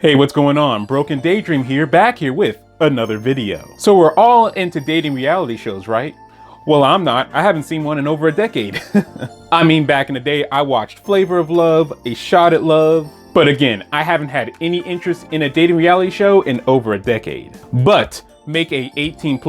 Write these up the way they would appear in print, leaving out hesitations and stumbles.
Hey, what's going on? Broken Daydream here, back here with another video. So we're all into dating reality shows, right? Well, I'm not. I haven't seen one in over a decade. I mean, back in the day, I watched Flavor of Love, A Shot at Love. But again, I haven't had any interest in a dating reality show in over a decade. But make a 18+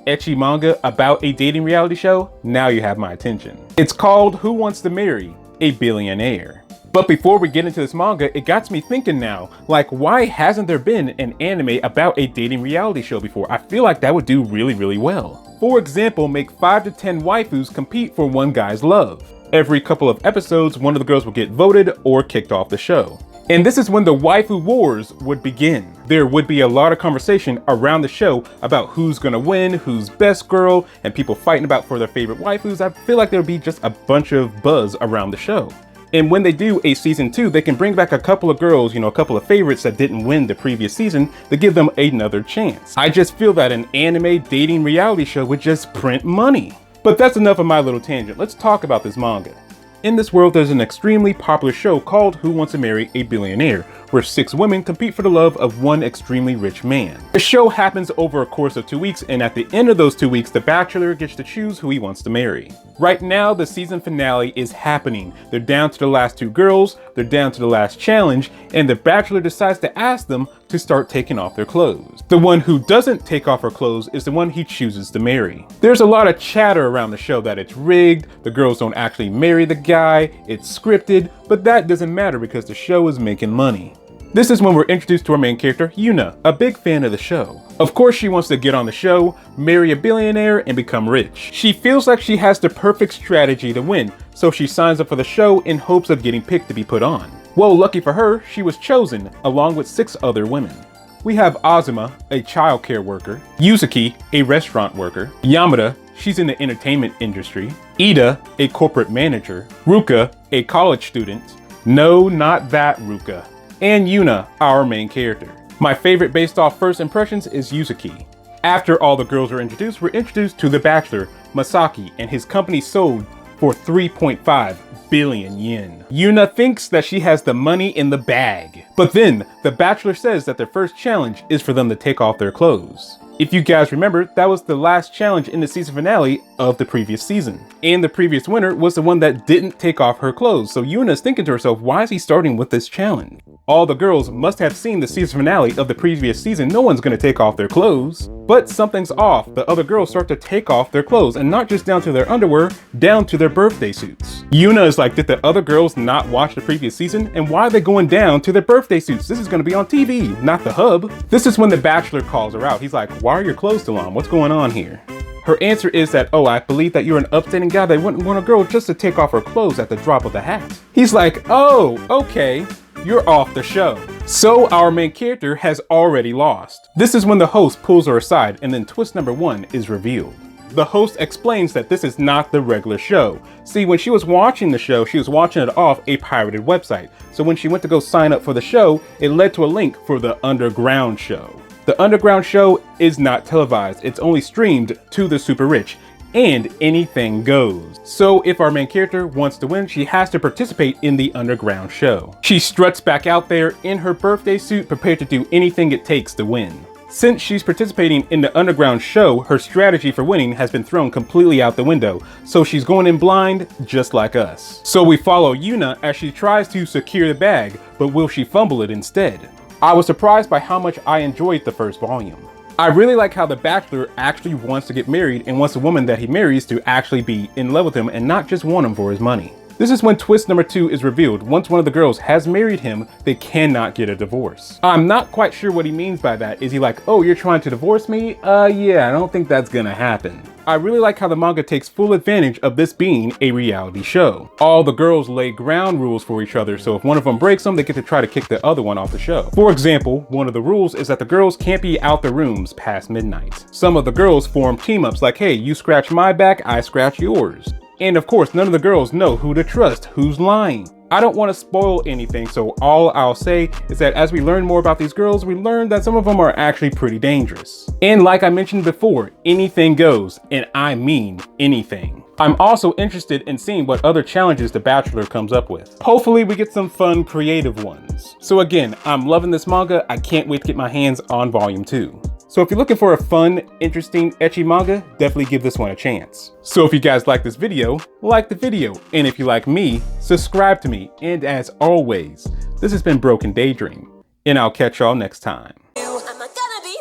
ecchi manga about a dating reality show, now you have my attention. It's called Who Wants to Marry a Billionaire? But before we get into this manga, it got me thinking now, like, why hasn't there been an anime about a dating reality show before? I feel like that would do really well. For example, make 5 to 10 waifus compete for one guy's love. Every couple of episodes, one of the girls will get voted or kicked off the show. And this is when the waifu wars would begin. There would be a lot of conversation around the show about who's gonna win, who's best girl, and people fighting about for their favorite waifus. I feel like there would be just a bunch of buzz around the show. And when they do a season 2, they can bring back a couple of girls, a couple of favorites that didn't win the previous season to give them another chance. I just feel that an anime dating reality show would just print money. But that's enough of my little tangent. Let's talk about this manga. In this world, there's an extremely popular show called Who Wants to Marry a Billionaire, where 6 women compete for the love of one extremely rich man. The show happens over a course of 2 weeks, and at the end of those 2 weeks, the bachelor gets to choose who he wants to marry. Right now, the season finale is happening. They're down to the last 2 girls, they're down to the last challenge, and the bachelor decides to ask them to start taking off their clothes. The one who doesn't take off her clothes is the one he chooses to marry. There's a lot of chatter around the show that it's rigged, the girls don't actually marry the guy, it's scripted, but that doesn't matter because the show is making money. This is when we're introduced to our main character, Yuna, a big fan of the show. Of course, she wants to get on the show, marry a billionaire, and become rich. She feels like she has the perfect strategy to win, so she signs up for the show in hopes of getting picked to be put on. Well, lucky for her, she was chosen, along with 6 other women. We have Azuma, a childcare worker, Yuzuki, a restaurant worker, Yamada, she's in the entertainment industry, Ida, a corporate manager, Ruka, a college student, no, not that Ruka, and Yuna, our main character. My favorite based off first impressions is Yuzuki. After all the girls are introduced, we're introduced to the bachelor, Masaki, and his company sold for 3.5 billion yen. Yuna thinks that she has the money in the bag. But then, the bachelor says that their first challenge is for them to take off their clothes. If you guys remember, that was the last challenge in the season finale of the previous season. And the previous winner was the one that didn't take off her clothes. So Yuna's thinking to herself, why is he starting with this challenge? All the girls must have seen the season finale of the previous season. No one's gonna take off their clothes. But something's off. The other girls start to take off their clothes, and not just down to their underwear, down to their birthday suits. Yuna is like, did the other girls not watch the previous season? And why are they going down to their birthday suits? This is gonna be on TV, not the hub. This is when the bachelor calls her out. He's like, why are your clothes still on? What's going on here? Her answer is that, oh, I believe that you're an upstanding guy that wouldn't want a girl just to take off her clothes at the drop of the hat. He's like, oh, okay, you're off the show. So our main character has already lost. This is when the host pulls her aside, and then twist number 1 is revealed. The host explains that this is not the regular show. See, when she was watching the show, she was watching it off a pirated website. So when she went to go sign up for the show, it led to a link for the underground show. The underground show is not televised, it's only streamed to the super rich, and anything goes. So if our main character wants to win, she has to participate in the underground show. She struts back out there in her birthday suit, prepared to do anything it takes to win. Since she's participating in the underground show, her strategy for winning has been thrown completely out the window, so she's going in blind just like us. So we follow Yuna as she tries to secure the bag, but will she fumble it instead? I was surprised by how much I enjoyed the first volume. I really like how the bachelor actually wants to get married and wants the woman that he marries to actually be in love with him and not just want him for his money. This is when twist number 2 is revealed. Once one of the girls has married him, they cannot get a divorce. I'm not quite sure what he means by that. Is he like, oh, you're trying to divorce me? Yeah, I don't think that's gonna happen. I really like how the manga takes full advantage of this being a reality show. All the girls lay ground rules for each other, so if one of them breaks them, they get to try to kick the other one off the show. For example, one of the rules is that the girls can't be out their rooms past midnight. Some of the girls form team-ups like, hey, you scratch my back, I scratch yours. And of course, none of the girls know who to trust, who's lying. I don't want to spoil anything, so all I'll say is that as we learn more about these girls, we learn that some of them are actually pretty dangerous. And like I mentioned before, anything goes, and I mean anything. I'm also interested in seeing what other challenges The Bachelor comes up with. Hopefully we get some fun, creative ones. So again, I'm loving this manga. I can't wait to get my hands on volume 2. So if you're looking for a fun, interesting, ecchi manga, definitely give this one a chance. So if you guys like this video, like the video. And if you like me, subscribe to me. And as always, this has been Broken Daydream. And I'll catch y'all next time. I'm not gonna be